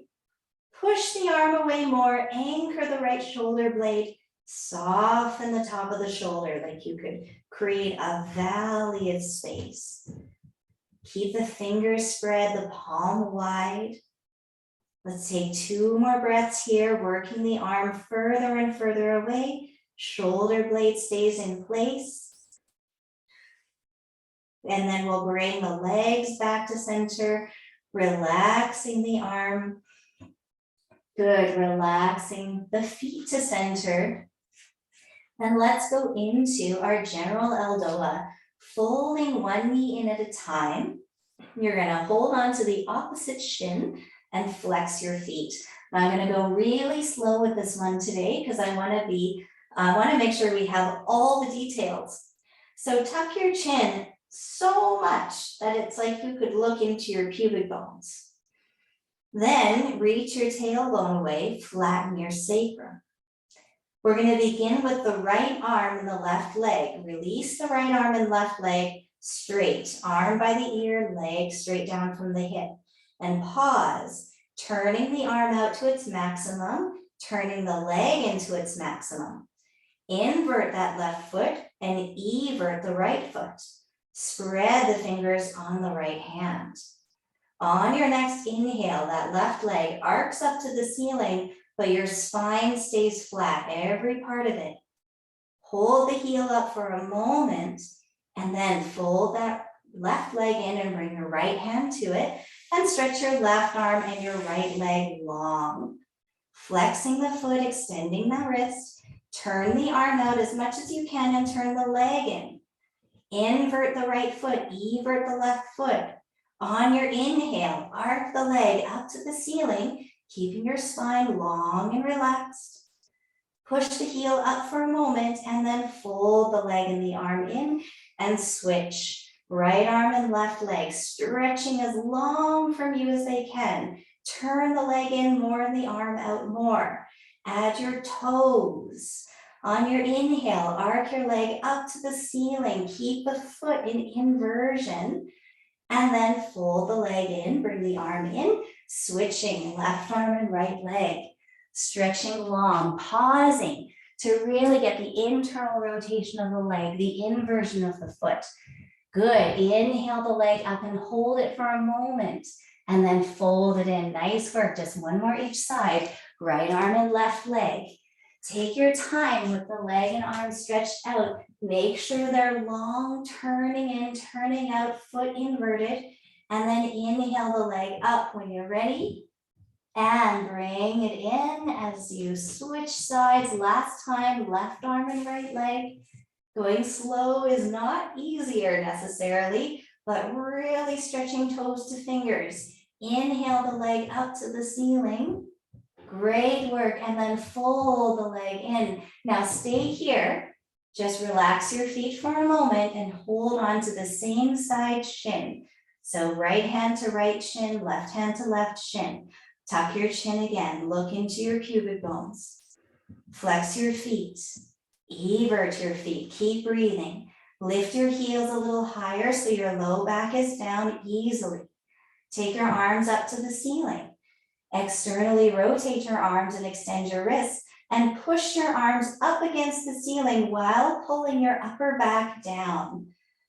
Push the arm away more, anchor the right shoulder blade, soften the top of the shoulder like you could create a valley of space. Keep the fingers spread, the palm wide. Let's take 2 more breaths here, working the arm further and further away. Shoulder blade stays in place. And then we'll bring the legs back to center, relaxing the arm. Good, relaxing the feet to center. And let's go into our general ELDOA, folding one knee in at a time. You're gonna hold on to the opposite shin and flex your feet. Now I'm gonna go really slow with this one today because I wanna make sure we have all the details. So tuck your chin so much that it's like you could look into your pubic bones. Then reach your tailbone away, flatten your sacrum. We're gonna begin with the right arm and the left leg. Release the right arm and left leg straight, arm by the ear, leg straight down from the hip. And pause, turning the arm out to its maximum, turning the leg into its maximum. Invert that left foot and evert the right foot. Spread the fingers on the right hand. On your next inhale, that left leg arcs up to the ceiling, but your spine stays flat, every part of it. Hold the heel up for a moment, and then fold that left leg in and bring your right hand to it, and stretch your left arm and your right leg long. Flexing the foot, extending the wrist, turn the arm out as much as you can and turn the leg in. Invert the right foot, evert the left foot. On your inhale, arc the leg up to the ceiling, keeping your spine long and relaxed. Push the heel up for a moment and then fold the leg and the arm in and switch. Right arm and left leg stretching as long from you as they can. Turn the leg in more and the arm out more. Add your toes. On your inhale, arc your leg up to the ceiling. Keep the foot in inversion. And then fold the leg in, bring the arm in, switching left arm and right leg. Stretching long, pausing to really get the internal rotation of the leg, the inversion of the foot. Good, inhale the leg up and hold it for a moment, and then fold it in. Nice work, just one more each side, right arm and left leg. Take your time with the leg and arm stretched out. Make sure they're long, turning in, turning out, foot inverted, and then inhale the leg up when you're ready. And bring it in as you switch sides. Last time, left arm and right leg. Going slow is not easier necessarily, but really stretching toes to fingers. Inhale the leg up to the ceiling. Great work, and then fold the leg in. Now stay here. Just relax your feet for a moment and hold on to the same side shin. So right hand to right shin, left hand to left shin. Tuck your chin again, look into your pubic bones. Flex your feet, evert your feet, keep breathing. Lift your heels a little higher so your low back is down easily. Take your arms up to the ceiling. Externally rotate your arms and extend your wrists and push your arms up against the ceiling while pulling your upper back down.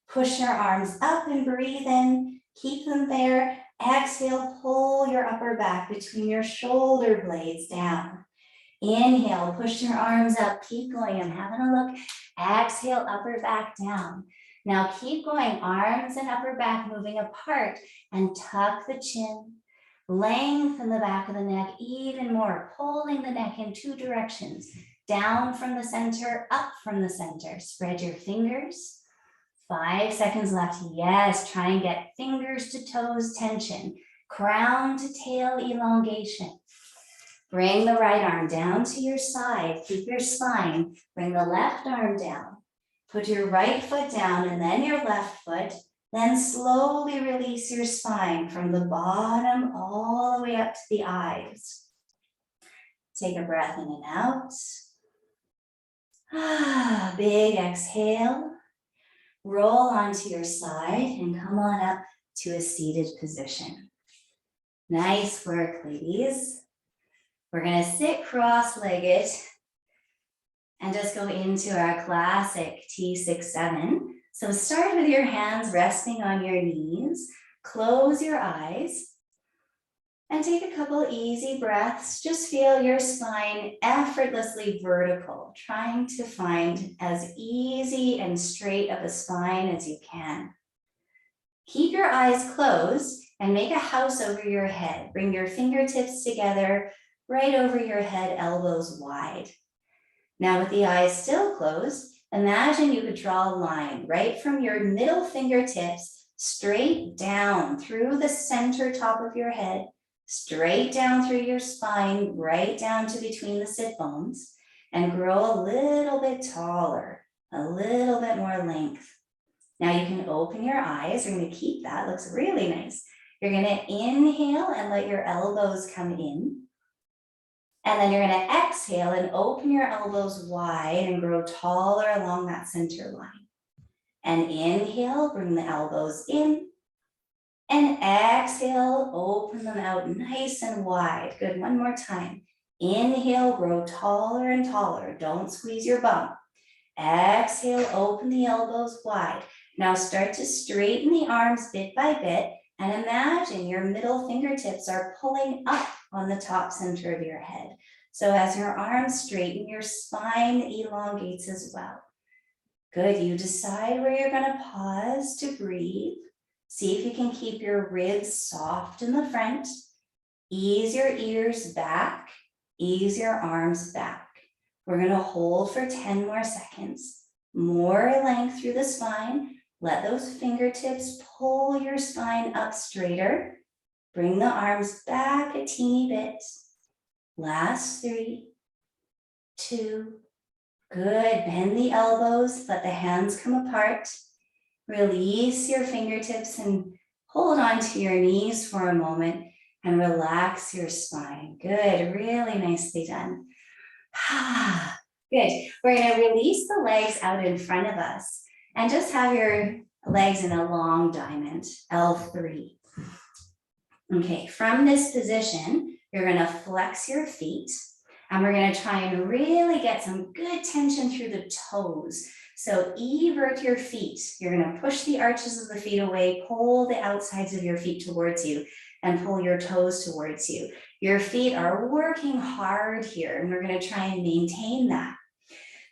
Push your arms up and breathe in, keep them there. Exhale, pull your upper back between your shoulder blades down. Inhale, push your arms up, keep going, I'm having a look. Exhale, upper back down. Now keep going, arms and upper back moving apart and tuck the chin. Lengthen the back of the neck even more, pulling the neck in 2 directions. Down from the center, up from the center. Spread your fingers. 5 seconds left. Yes, try and get fingers to toes tension. Crown to tail elongation. Bring the right arm down to your side. Keep your spine. Bring the left arm down. Put your right foot down and then your left foot. Then slowly release your spine from the bottom all the way up to the eyes. Take a breath in and out. Big exhale. Roll onto your side and come on up to a seated position. Nice work, ladies. We're gonna sit cross-legged and just go into our classic T6-7. So start with your hands resting on your knees, close your eyes, and take a couple easy breaths. Just feel your spine effortlessly vertical, trying to find as easy and straight of a spine as you can. Keep your eyes closed and make a house over your head. Bring your fingertips together, right over your head, elbows wide. Now with the eyes still closed, imagine you could draw a line right from your middle fingertips straight down through the center top of your head, straight down through your spine, right down to between the sit bones, and grow a little bit taller, a little bit more length. Now you can open your eyes. We're going to keep that. Looks really nice. You're going to inhale and let your elbows come in. And then you're going to exhale and open your elbows wide and grow taller along that center line. And inhale, bring the elbows in. And exhale, open them out nice and wide. Good, one more time. Inhale, grow taller and taller. Don't squeeze your bum. Exhale, open the elbows wide. Now start to straighten the arms bit by bit and imagine your middle fingertips are pulling up on the top center of your head. So as your arms straighten, your spine elongates as well. Good, you decide where you're going to pause to breathe. See if you can keep your ribs soft in the front. Ease your ears back, ease your arms back. We're going to hold for 10 more seconds. More length through the spine. Let those fingertips pull your spine up straighter. Bring the arms back a teeny bit. Last 3, 2, good. Bend the elbows, let the hands come apart. Release your fingertips and hold on to your knees for a moment and relax your spine. Good, really nicely done. Good. We're going to release the legs out in front of us and just have your legs in a long diamond, L3. Okay, from this position, you're going to flex your feet and we're going to try and really get some good tension through the toes. So evert your feet. You're going to push the arches of the feet away, pull the outsides of your feet towards you and pull your toes towards you. Your feet are working hard here and we're going to try and maintain that.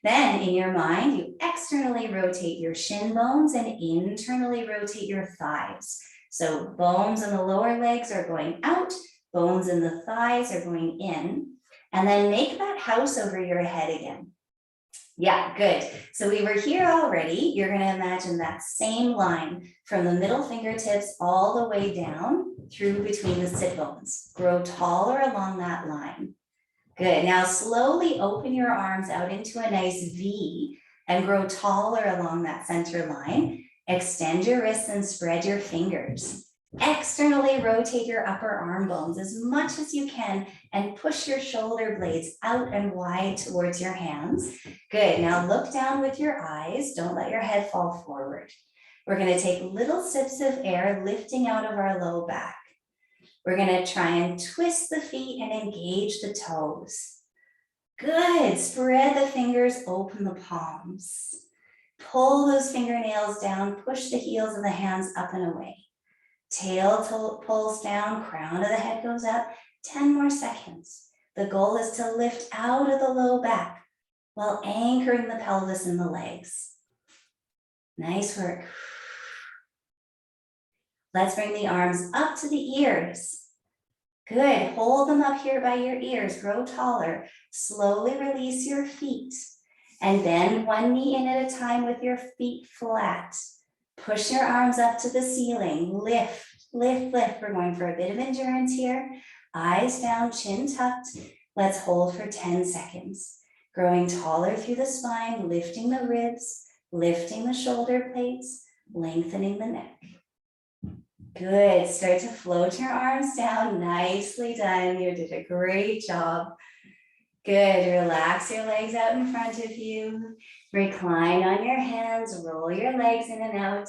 Then in your mind, you externally rotate your shin bones and internally rotate your thighs. So bones in the lower legs are going out, bones in the thighs are going in, and then make that house over your head again. Yeah, good. So we were here already. You're going to imagine that same line from the middle fingertips all the way down through between the sit bones. Grow taller along that line. Good. Now slowly open your arms out into a nice V and grow taller along that center line. Extend your wrists and spread your fingers. Externally rotate your upper arm bones as much as you can and push your shoulder blades out and wide towards your hands. Good. Now look down with your eyes. Don't let your head fall forward. We're going to take little sips of air lifting out of our low back. We're going to try and twist the feet and engage the toes. Good. Spread the fingers, open the palms. Pull those fingernails down, push the heels of the hands up and away. Tail pulls down, crown of the head goes up. 10 more seconds. The goal is to lift out of the low back while anchoring the pelvis in the legs. Nice work. Let's bring the arms up to the ears. Good. Hold them up here by your ears. Grow taller. Slowly release your feet. And bend one knee in at a time with your feet flat. Push your arms up to the ceiling. Lift, lift, lift. We're going for a bit of endurance here. Eyes down, chin tucked. Let's hold for 10 seconds. Growing taller through the spine, lifting the ribs, lifting the shoulder blades, lengthening the neck. Good, start to float your arms down, nicely done. You did a great job. Good, relax your legs out in front of you. Recline on your hands, roll your legs in and out.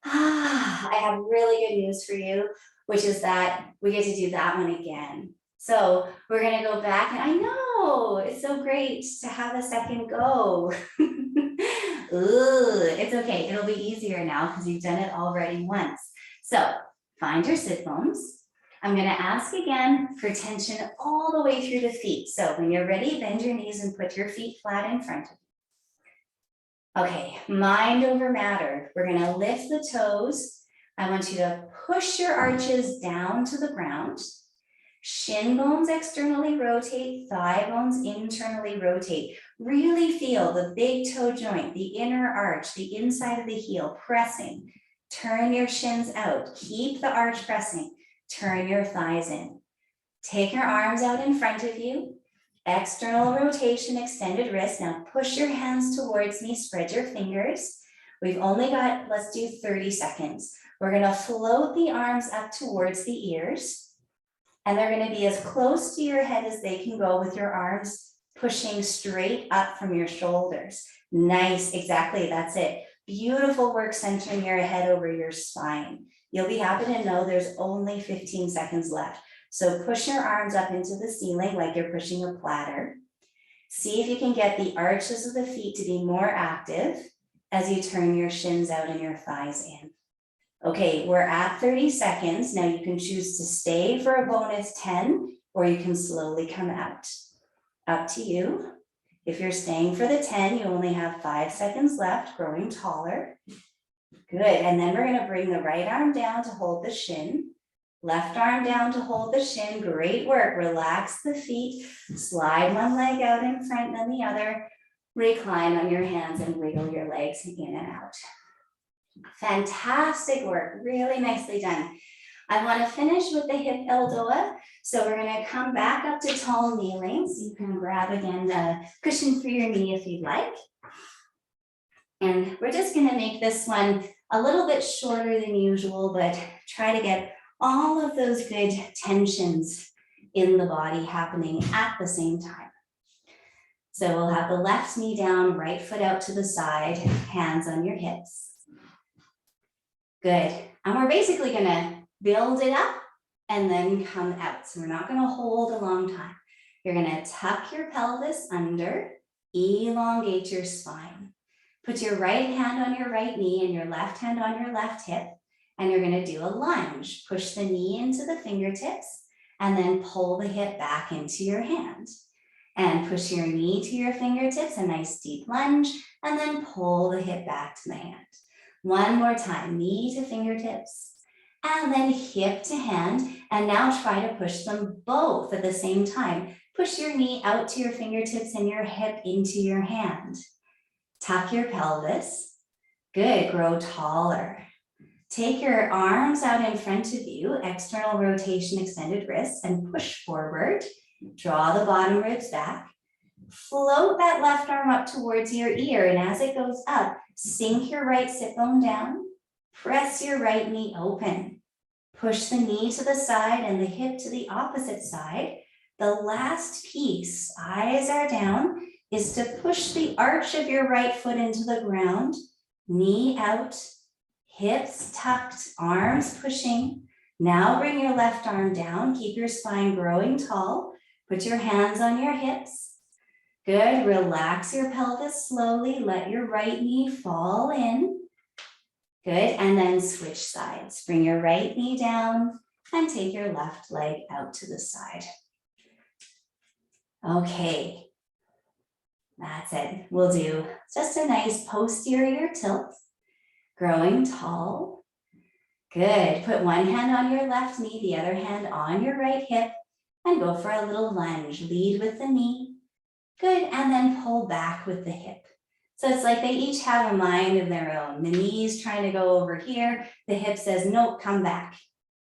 I have really good news for you, which is that we get to do that one again. So we're gonna go back, and I know, it's so great to have a second go. Ooh, it's okay, it'll be easier now because you've done it already once. So find your sit bones. I'm gonna ask again for tension all the way through the feet. So when you're ready, bend your knees and put your feet flat in front of you. Okay, mind over matter. We're gonna lift the toes. I want you to push your arches down to the ground. Shin bones externally rotate, thigh bones internally rotate. Really feel the big toe joint, the inner arch, the inside of the heel pressing. Turn your shins out, keep the arch pressing, turn your thighs in. Take your arms out in front of you. External rotation, extended wrist. Now push your hands towards me, spread your fingers. We've only got, let's do 30 seconds. We're gonna float the arms up towards the ears. And they're gonna be as close to your head as they can go with your arms pushing straight up from your shoulders. Nice, exactly, that's it. Beautiful work centering your head over your spine. You'll be happy to know there's only 15 seconds left. So push your arms up into the ceiling like you're pushing a platter. See if you can get the arches of the feet to be more active as you turn your shins out and your thighs in. Okay, we're at 30 seconds. Now you can choose to stay for a bonus 10, or you can slowly come out. Up to you. If you're staying for the 10, you only have 5 seconds left, growing taller. Good, and then we're gonna bring the right arm down to hold the shin. Left arm down to hold the shin, great work. Relax the feet, slide one leg out in front, then the other. Recline on your hands and wiggle your legs in and out. Fantastic work, really nicely done. I want to finish with the hip ELDOA. So we're going to come back up to tall kneeling. So you can grab again the cushion for your knee if you'd like. And we're just going to make this one a little bit shorter than usual, but try to get all of those good tensions in the body happening at the same time. So we'll have the left knee down, right foot out to the side, hands on your hips. Good, and we're basically gonna build it up and then come out. So we're not gonna hold a long time. You're gonna tuck your pelvis under, elongate your spine. Put your right hand on your right knee and your left hand on your left hip, and you're gonna do a lunge. Push the knee into the fingertips and then pull the hip back into your hand. And push your knee to your fingertips, a nice deep lunge, and then pull the hip back to the hand. One more time, knee to fingertips, and then hip to hand. And now try to push them both at the same time. Push your knee out to your fingertips and your hip into your hand. Tuck your pelvis. Good, grow taller. Take your arms out in front of you, external rotation, extended wrists, and push forward. Draw the bottom ribs back. Float that left arm up towards your ear, and as it goes up, sink your right sit bone down. Press your right knee open. Push the knee to the side and the hip to the opposite side. The last piece, eyes are down, is to push the arch of your right foot into the ground, knee out, hips tucked, arms pushing. Now bring your left arm down, keep your spine growing tall. Put your hands on your hips. Good, relax your pelvis slowly. Let your right knee fall in. Good, and then switch sides. Bring your right knee down and take your left leg out to the side. Okay, that's it. We'll do just a nice posterior tilt, growing tall. Good, put one hand on your left knee, the other hand on your right hip, and go for a little lunge. Lead with the knee. Good, and then pull back with the hip. So it's like they each have a mind of their own. The knee's trying to go over here. The hip says, nope, come back.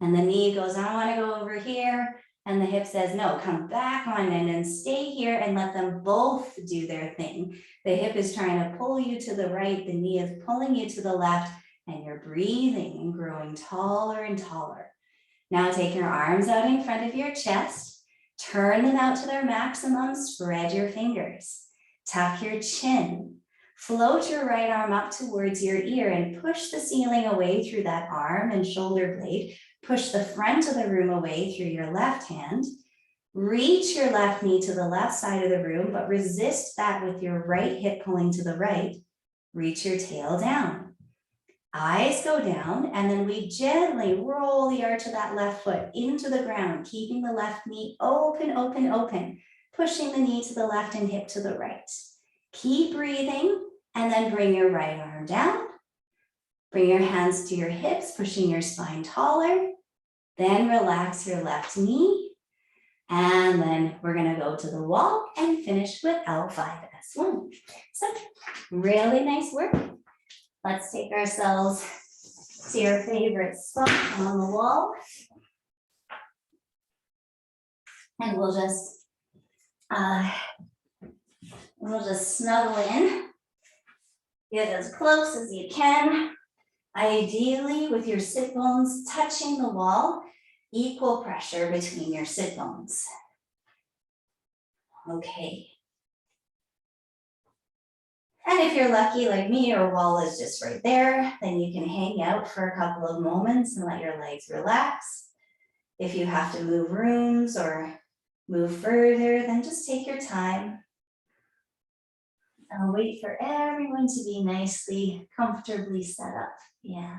And the knee goes, I want to go over here. And the hip says, no, come back on in and stay here and let them both do their thing. The hip is trying to pull you to the right, the knee is pulling you to the left, and you're breathing and growing taller and taller. Now take your arms out in front of your chest, turn them out to their maximum, spread your fingers, tuck your chin, float your right arm up towards your ear and push the ceiling away through that arm and shoulder blade. Push the front of the room away through your left hand. Reach your left knee to the left side of the room, but resist that with your right hip pulling to the right. Reach your tail down. Eyes go down, and then we gently roll the arch of that left foot into the ground, keeping the left knee open, open, open, pushing the knee to the left and hip to the right. Keep breathing, and then bring your right arm down. Bring your hands to your hips, pushing your spine taller. Then relax your left knee. And then we're gonna go to the wall and finish with L5S1. So really nice work. Let's take ourselves to your favorite spot on the wall. And we'll just snuggle in. Get as close as you can. Ideally, with your sit bones touching the wall, equal pressure between your sit bones. Okay. And if you're lucky like me, your wall is just right there, then you can hang out for a couple of moments and let your legs relax. If you have to move rooms or move further, then just take your time. I'll wait for everyone to be nicely, comfortably set up. Yeah.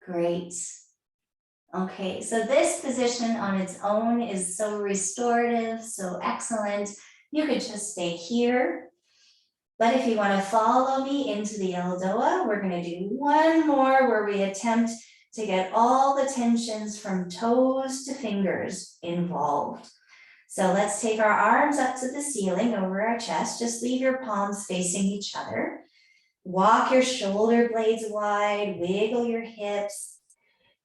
Great. Okay, so this position on its own is so restorative, so excellent. You could just stay here. But if you want to follow me into the ELDOA, we're going to do one more where we attempt to get all the tensions from toes to fingers involved. So let's take our arms up to the ceiling over our chest. Just leave your palms facing each other. Walk your shoulder blades wide, wiggle your hips,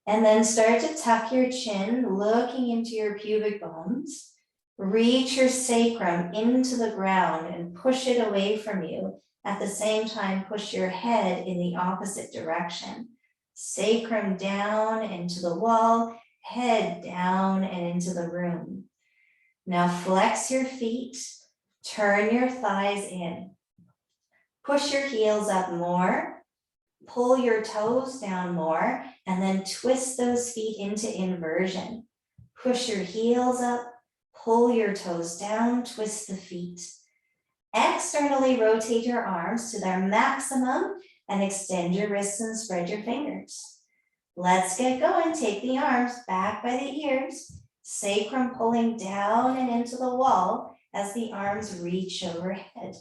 and then start to tuck your chin, looking into your pubic bones. Reach your sacrum into the ground and push it away from you. At the same time, push your head in the opposite direction. Sacrum down into the wall, head down and into the room. Now flex your feet, turn your thighs in. Push your heels up more, pull your toes down more, and then twist those feet into inversion. Push your heels up, pull your toes down, twist the feet. Externally rotate your arms to their maximum and extend your wrists and spread your fingers. Let's get going. Take the arms back by the ears, sacrum pulling down and into the wall as the arms reach overhead.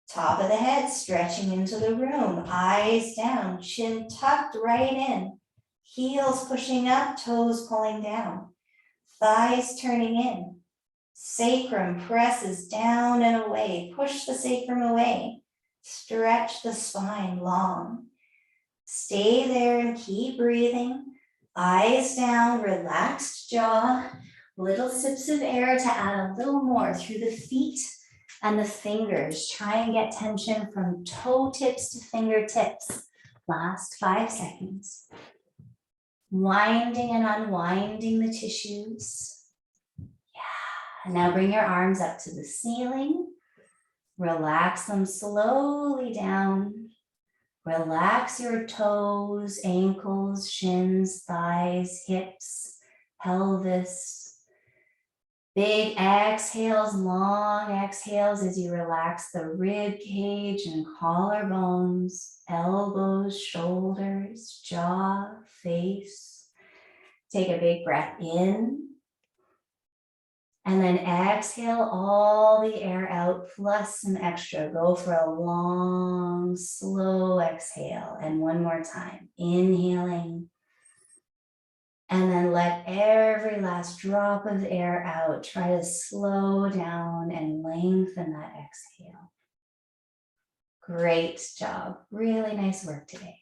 Top of the head stretching into the room, eyes down, chin tucked right in, heels pushing up, toes pulling down, thighs turning in. Sacrum presses down and away. Push the sacrum away. Stretch the spine long. Stay there and keep breathing. Eyes down, relaxed jaw. Little sips of air to add a little more through the feet and the fingers. Try and get tension from toe tips to fingertips. Last 5 seconds. Winding and unwinding the tissues. And now bring your arms up to the ceiling. Relax them slowly down. Relax your toes, ankles, shins, thighs, hips, pelvis. Big exhales, long exhales as you relax the rib cage and collarbones, elbows, shoulders, jaw, face. Take a big breath in. And then exhale all the air out plus some extra. Go for a long, slow exhale. And one more time, inhaling. And then let every last drop of air out. Try to slow down and lengthen that exhale. Great job. Really nice work today.